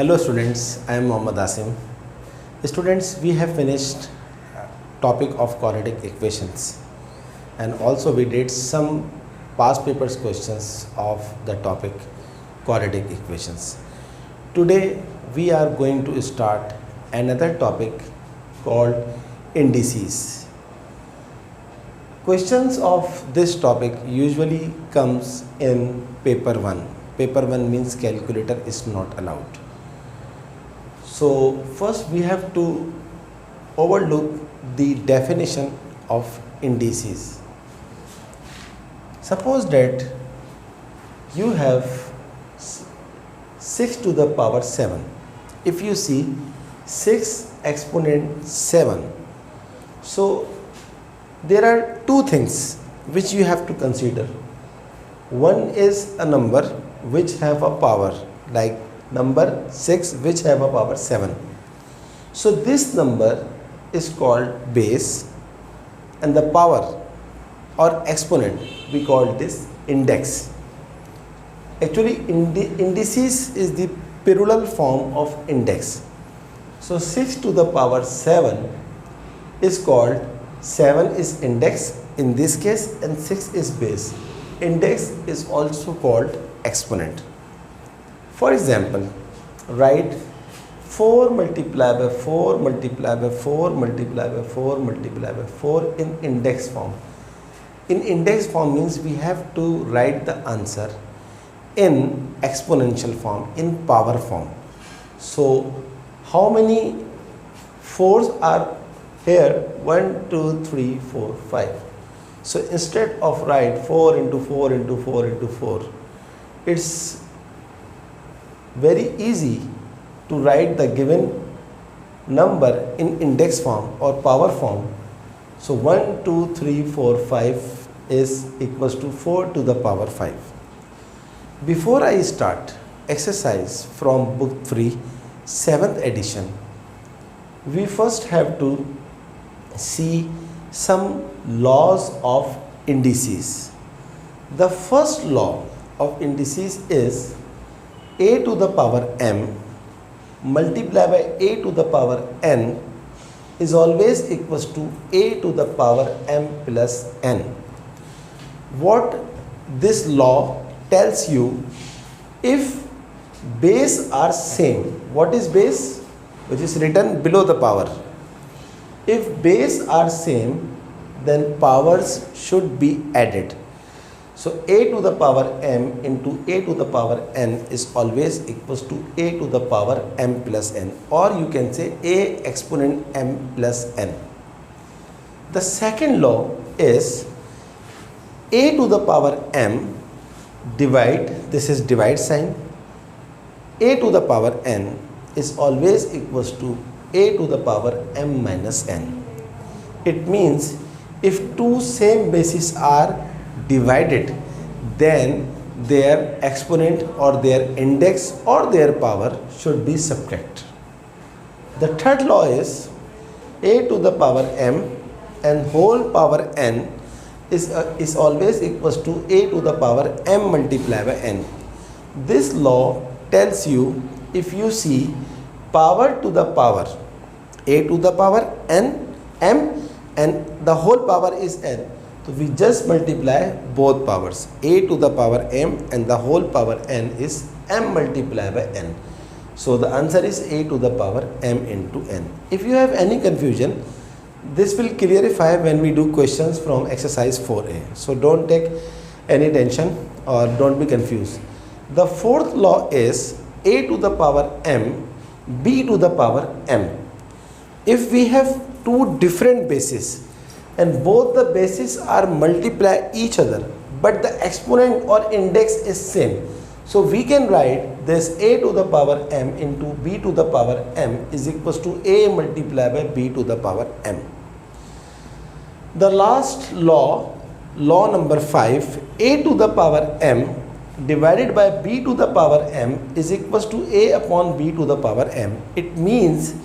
Hello students, I am Mohammad Asim. Students, we have finished topic of quadratic equations and also we did some past papers questions of the topic quadratic equations. Today we are going to start another topic called indices. Questions of this topic usually comes in paper 1. Paper 1 means calculator is not allowed. So first we have to overlook the definition of indices. Suppose that you have 6 to the power 7. If you see 6 exponent 7, so there are two things which you have to consider. One is a number which have a power, like number 6 which have a power 7. So this number is called base and the power or exponent we call this index. Actually indices is the plural form of index. So 6 to the power 7 is called, 7 is index in this case and 6 is base. Index is also called exponent. For example, write 4 multiplied by 4 multiplied by 4 multiplied by 4 multiplied by 4 in index form. In index form means we have to write the answer in exponential form, in power form. So how many 4s are here? 1, 2, 3, 4, 5. So instead of write 4 into 4 into 4 into 4, it's very easy to write the given number in index form or power form. So 1, 2, 3, 4, 5 is equals to 4 to the power 5. Before I start exercise from book 3, 7th edition, we first have to see some laws of indices. The first law of indices is a to the power m multiplied by a to the power n is always equals to a to the power m plus n. What this law tells you, if base are same, what is base? Which is written below the power. If base are same, then powers should be added. So a to the power m into a to the power n is always equals to a to the power m plus n, or you can say a exponent m plus n. The second law is a to the power m divide, this is divide sign, a to the power n is always equals to a to the power m minus n. It means if two same bases are divided, then their exponent or their index or their power should be subtract. The third law is a to the power m and whole power n is always equals to a to the power m multiplied by n. This law tells you, if you see power to the power a to the power n m and the whole power is n, so we just multiply both powers, a to the power m and the whole power n is m multiplied by n. So the answer is a to the power m into n. If you have any confusion, this will clarify when we do questions from exercise 4a. So don't take any tension or don't be confused. The fourth law is a to the power m b to the power m. If we have two different bases and both the bases are multiply each other, but the exponent or index is same, so we can write this a to the power m into b to the power m is equals to a multiplied by b to the power m. The last law, law number 5, a to the power m divided by b to the power m is equals to a upon b to the power m. It means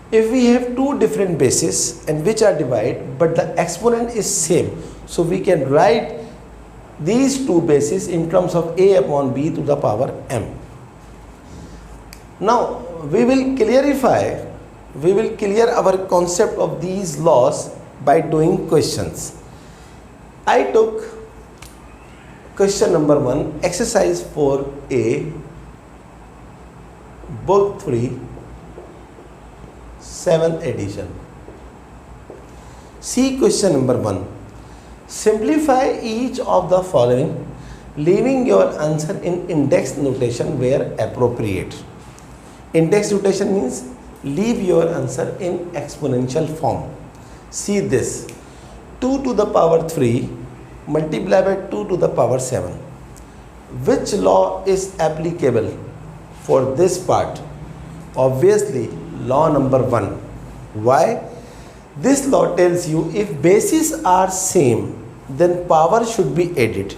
if we have two different bases and which are divided but the exponent is same, so we can write these two bases in terms of a upon b to the power m. Now we will clear our concept of these laws by doing questions. I took question number 1, exercise 4A, book 3, 7th edition. See question number 1. Simplify each of the following, leaving your answer in index notation where appropriate. Index notation means leave your answer in exponential form. See this, 2 to the power 3 multiplied by 2 to the power 7. Which law is applicable for this part? Obviously, law number 1. Why? This law tells you if bases are same, then power should be added.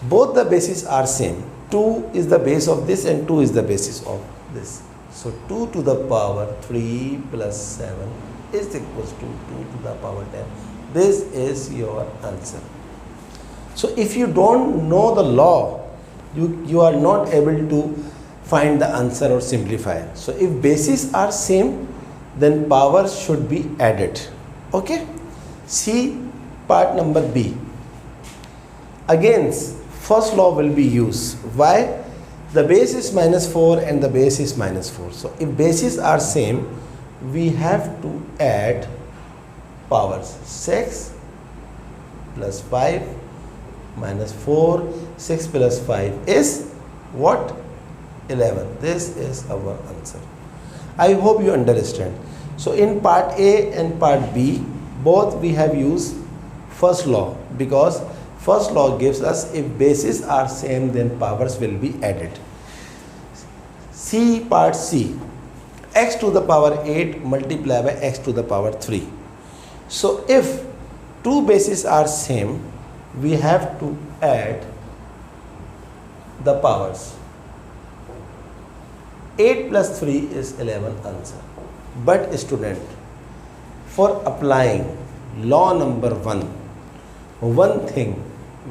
Both the bases are same. 2 is the base of this and 2 is the basis of this. So 2 to the power 3 plus 7 is equals to 2 to the power 10. This is your answer. So if you don't know the law, you are not able to find the answer or simplify. So if bases are same, then power should be added. Okay. See part number B. Again, first law will be used. Why? The base is minus 4 and the base is minus 4. So if bases are same, we have to add powers. 6 plus 5 minus 4. 6 plus 5 is what? 11. This is our answer. I hope you understand. So in part A and part B, both we have used first law, because first law gives us if bases are same, then powers will be added. See part C, x to the power 8 multiplied by x to the power 3. So if two bases are same, we have to add the powers. 8 plus 3 is 11 answer. But student, for applying law number 1, one thing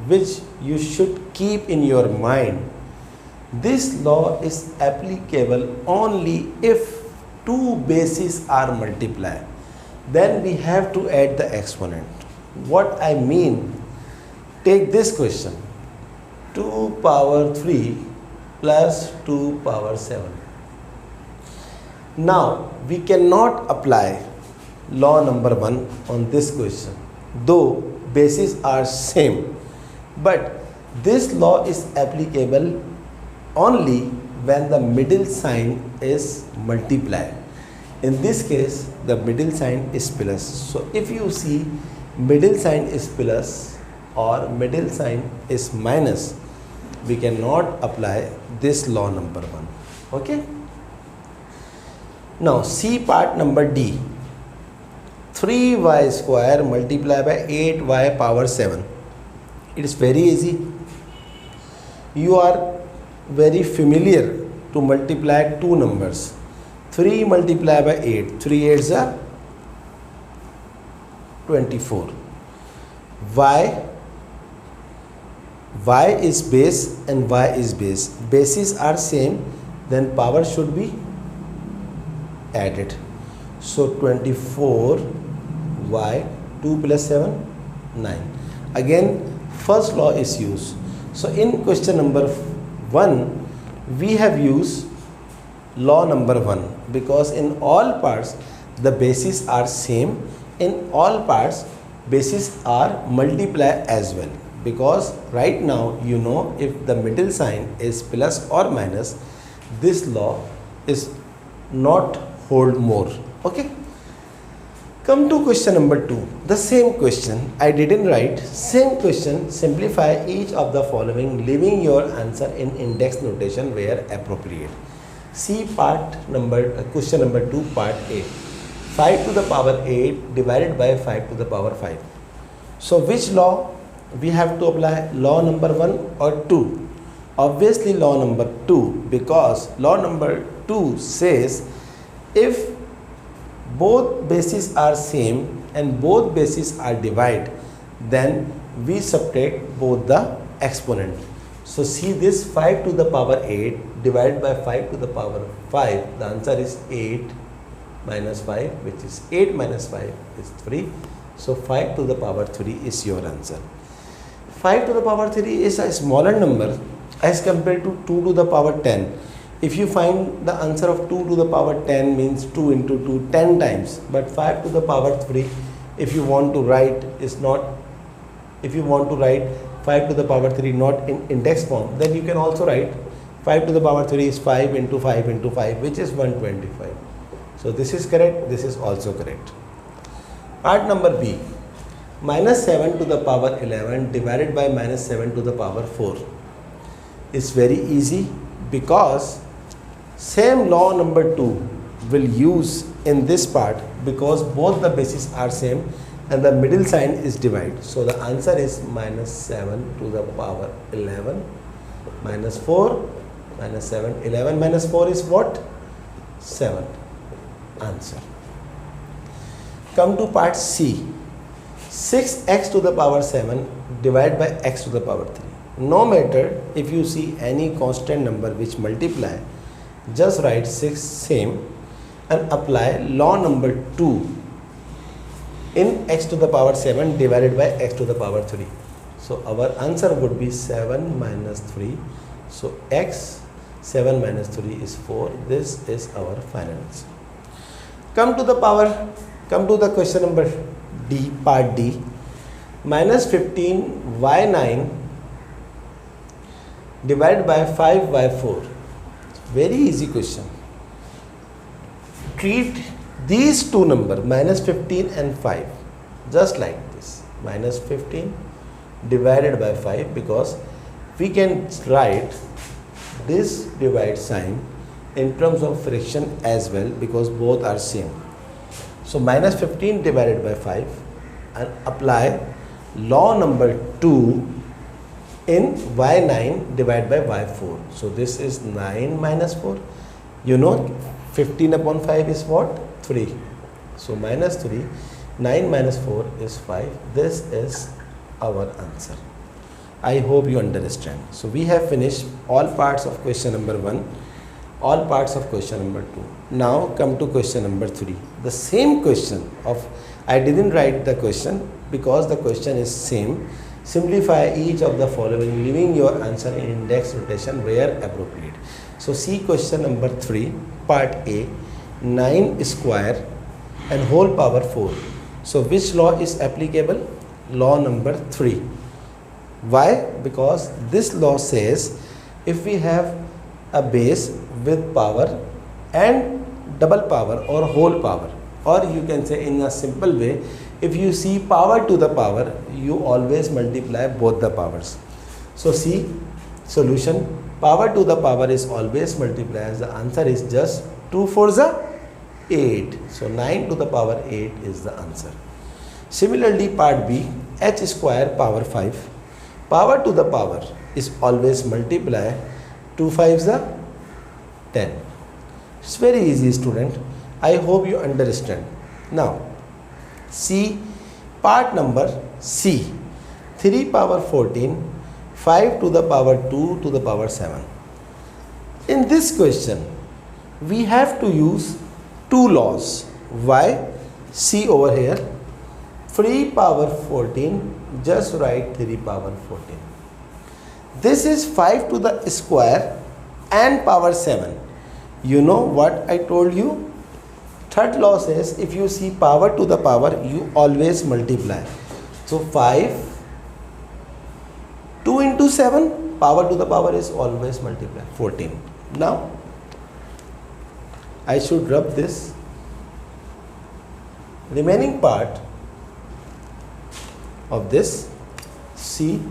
which you should keep in your mind, this law is applicable only if two bases are multiplied. Then we have to add the exponent. What I mean, take this question, 2 power 3 plus 2 power 7. Now we cannot apply law number 1 on this question, though bases are same, but this law is applicable only when the middle sign is multiplied. In this case, the middle sign is plus. So if you see middle sign is plus or middle sign is minus, we cannot apply this law number 1. Okay. Now see part number D. 3y square multiplied by 8y power 7. It is very easy. You are very familiar to multiply two numbers. 3 multiplied by 8. 3 8s are 24. Y is base and y is base. Bases are same, then power should be added. So 24 y, 2 plus 7, 9. Again first law is used. So in question number 1 we have used law number 1 because in all parts the bases are same, in all parts bases are multiplied as well, because right now you know if the middle sign is plus or minus, this law is not hold more. Okay. Come to question number 2. The same question I didn't write. Same question. Simplify each of the following, leaving your answer in index notation where appropriate. See question number 2, part A. 5 to the power 8 divided by 5 to the power 5. So which law we have to apply? Law number 1 or 2? Obviously law number 2, because law number 2 says if both bases are same and both bases are divided, then we subtract both the exponent. So see this 5 to the power 8 divided by 5 to the power 5. The answer is 8 minus 5, which is 8 minus 5 is 3. So 5 to the power 3 is your answer. 5 to the power 3 is a smaller number as compared to 2 to the power 10. If you find the answer of 2 to the power 10 means 2 into 2 10 times, but 5 to the power 3, if you want to write 5 to the power 3 not in index form, then you can also write 5 to the power 3 is 5 into 5 into 5, which is 125. So this is correct, this is also correct. Part number B, minus 7 to the power 11 divided by minus 7 to the power 4 is very easy, because same law number 2 will use in this part, because both the bases are same and the middle sign is divide. So the answer is minus 7 to the power 11 minus 4 minus 7. 11 minus 4 is what? 7. Answer. Come to part C. 6x to the power 7 divided by x to the power 3. No matter if you see any constant number which multiply, just write 6 same and apply law number 2 in x to the power 7 divided by x to the power 3. So our answer would be 7 minus 3. So x 7 minus 3 is 4. This is our final answer. Come to the question number D, part D. Minus 15 y9 divided by 5 y4. Very easy question. Treat these two numbers, minus 15 and 5, just like this. Minus 15 divided by 5, because we can write this divide sign in terms of fraction as well, because both are same. So minus 15 divided by 5 and apply law number 2 in y9 divided by y4. So this is 9 minus 4. You know 15 upon 5 is what? 3. So minus 3. 9 minus 4 is 5. This is our answer. I hope you understand. So we have finished all parts of question number 1, all parts of question number 2. Now come to question number 3. The same question of, I didn't write the question because the question is same. Simplify each of the following, leaving your answer in index notation where appropriate. So see question number 3, part A, 9 square and whole power 4. So which law is applicable? Law number 3. Why? Because this law says if we have a base with power and double power or whole power, or you can say in a simple way, if you see power to the power, you always multiply both the powers. So see solution, power to the power is always multiplied. The answer is just 2 4s are 8. So 9 to the power 8 is the answer. Similarly, part B, h square power 5. Power to the power is always multiply. 2 5s are 10. It's very easy, student. I hope you understand. Now see part number C, 3 power 14, 5 to the power 2 to the power 7. In this question, we have to use two laws. Why? See over here, 3 power 14, just write 3 power 14. This is 5 to the square and power 7. You know what I told you? Third law says if you see power to the power, you always multiply. So 5, 2 into 7, power to the power is always multiply, 14. Now I should rub this. Remaining part of this, see,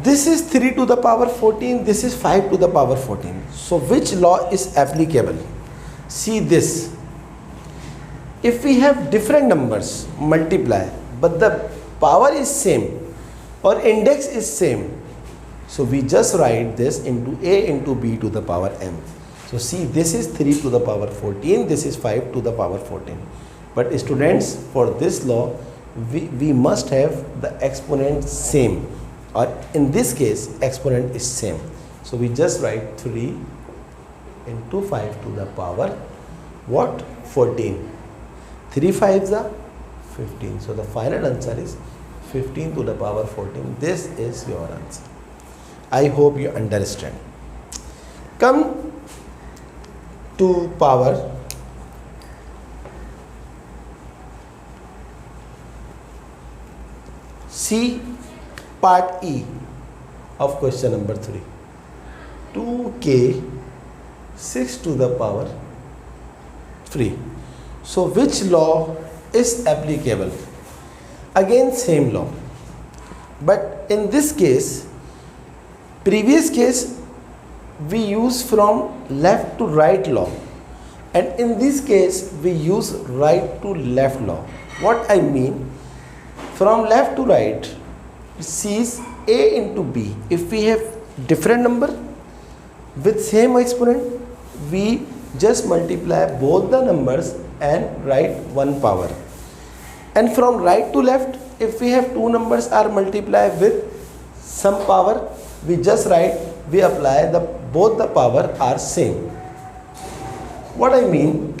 this is 3 to the power 14, this is 5 to the power 14. So which law is applicable? See this, if we have different numbers multiply but the power is same or index is same, so we just write this into a into b to the power m. So see, this is 3 to the power 14, this is 5 to the power 14. But students, for this law we must have the exponent same. or in this case exponent is same. So we just write 3 into 5 to the power what? 14. 3 5s are 15. So the final answer is 15 to the power 14. This is your answer. I hope you understand. Come to power C, part E of question number 3. 2k 6 to the power 3. So which law is applicable? Again same law, but in this case, previous case we use from left to right law, and in this case we use right to left law. What I mean, from left to right, C is A into B. If we have different number with same exponent, we just multiply both the numbers and write one power. And from right to left, if we have two numbers are multiplied with some power, we just write, we apply the both the power are same. What I mean,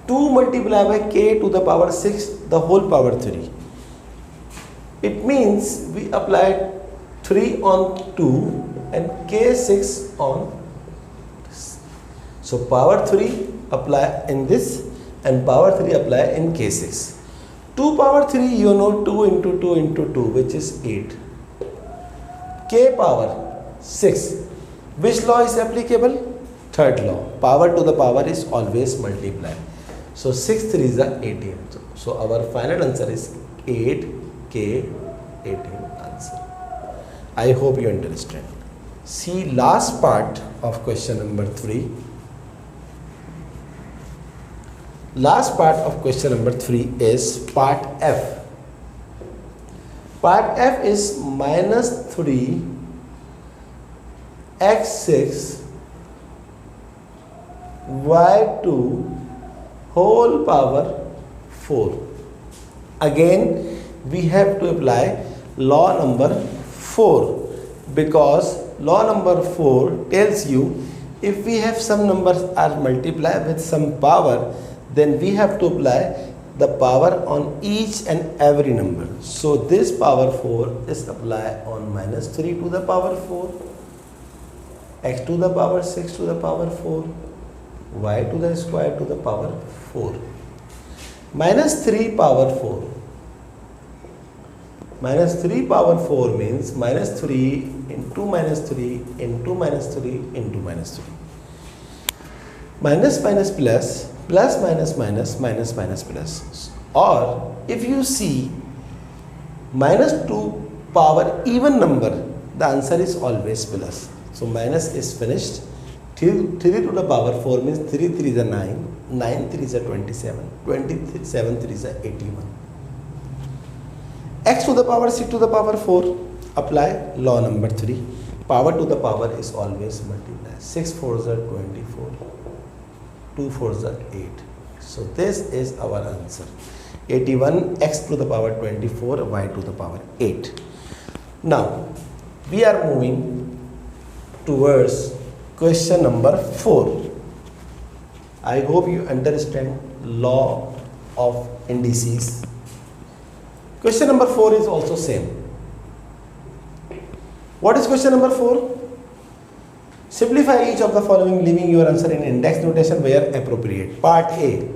2 multiplied by k to the power 6, the whole power 3. It means we apply 3 on 2 and k6 on this. So power 3 apply in this and power 3 apply in k6. 2 power 3, you know, 2 into 2 into 2, which is 8. K power 6. Which law is applicable? Third law. Power to the power is always multiply. So 6 3 is 18. So our final answer is 8k 18 answer. I hope you understand. See last part of question number 3. Last part of question number 3 is part F. Part F is minus 3 x6 y2 whole power 4. Again we have to apply law number 4, because law number 4 tells you if we have some numbers are multiplied with some power, then we have to apply the power on each and every number. So this power 4 is applied on minus 3 to the power 4, x to the power 6 to the power 4, y to the square to the power 4. Minus 3 power 4. Minus 3 power 4 means minus 3 into minus 3 into minus 3 into minus 3. Minus minus plus, plus minus minus, minus minus plus. Or if you see minus 2 power even number, the answer is always plus. So minus is finished. 3 to the power 4 means 3 3 is a 9, 9 3 is a 27, 27 3 is a 81. X to the power 6 to the power 4, apply law number 3. Power to the power is always multiply. 6 4s are 24, 2 4s are 8. So this is our answer. 81 x to the power 24, y to the power 8. Now we are moving towards question number 4. I hope you understand law of indices. Question number 4 is also same. What is question number 4? Simplify each of the following, leaving your answer in index notation where appropriate. Part A.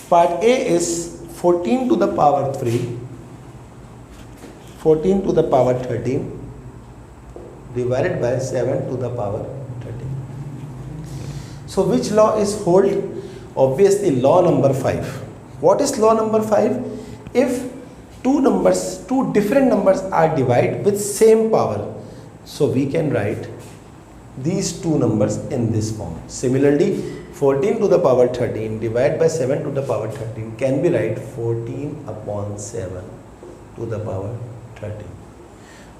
Part A is 14 to the power 3, 14 to the power 13 divided by 7 to the power 13. So which law is hold? Obviously law number 5. What is law number 5? If two different numbers are divided with same power, so we can write these two numbers in this form. Similarly, 14 to the power 13 divided by 7 to the power 13 can be write 14 upon 7 to the power 13.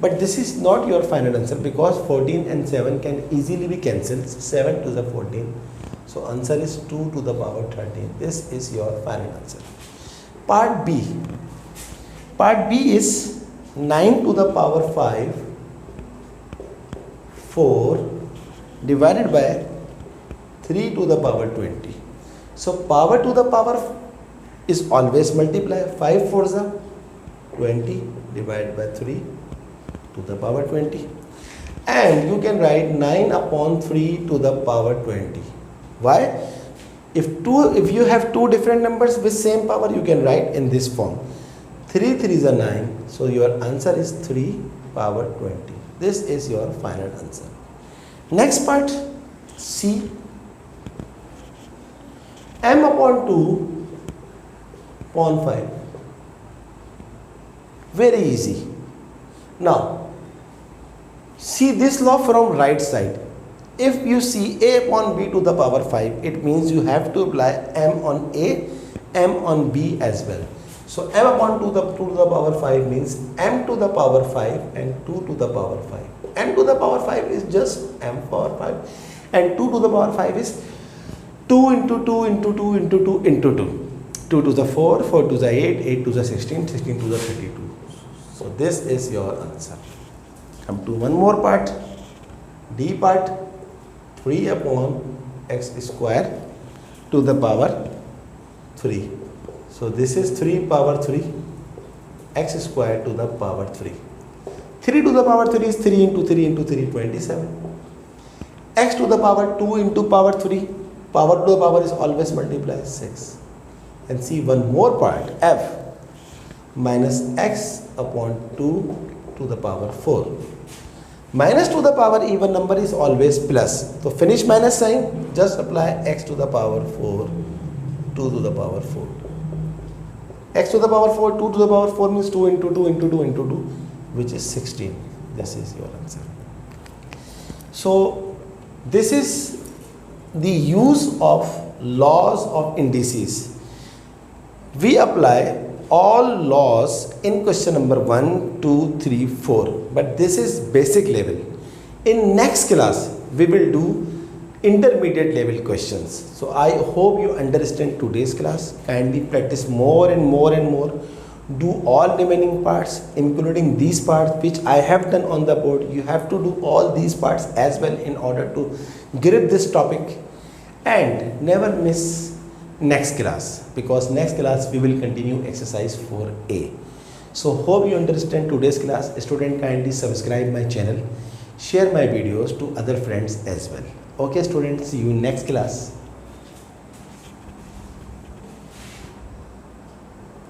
But this is not your final answer, because 14 and 7 can easily be cancelled. 7 to the 14. So answer is 2 to the power 13. This is your final answer. Part B. Part B is 9 to the power 5 4 divided by 3 to the power 20. So power to the power is always multiply. 5 4s are 20 divided by 3 to the power 20. And you can write 9 upon 3 to the power 20. Why? If you have two different numbers with same power, you can write in this form. 3 3s are 9. So your answer is 3 power 20. This is your final answer. Next part, C. M upon 2 upon 5. Very easy. Now, see this law from right side. If you see A upon B to the power 5, it means you have to apply M on A, M on B as well. So M upon 2 to the power 5 means M to the power 5 and 2 to the power 5. M to the power 5 is just M power 5 and 2 to the power 5 is 2 into 2 into 2 into 2 into 2. 2 to the 4, 4 to the 8, 8 to the 16, 16 to the 32. So this is your answer. Come to one more part, D part, 3 upon x square to the power 3. So this is 3 power 3, x square to the power 3. 3 to the power 3 is 3 into 3 into 3, 27. X to the power 2 into power 3, power to the power is always multiplied, 6. And see one more part, f minus x upon 2 to the power 4. Minus to the power even number is always plus. So finish minus sign, just apply x to the power 4, 2 to the power 4. X to the power 4, 2 to the power 4 means 2 into 2 into 2 into 2, which is 16. This is your answer. So this is the use of laws of indices. We apply all laws in question number 1, 2, 3, 4. But this is basic level. In next class, we will do intermediate level questions. So I hope you understand today's class. Kindly practice more and more and more. Do all remaining parts, including these parts which I have done on the board. You have to do all these parts as well in order to grip this topic. And never miss next class, because next class we will continue exercise 4A. So hope you understand today's class. Student, kindly subscribe my channel, share my videos to other friends as well. Okay students, see you next class.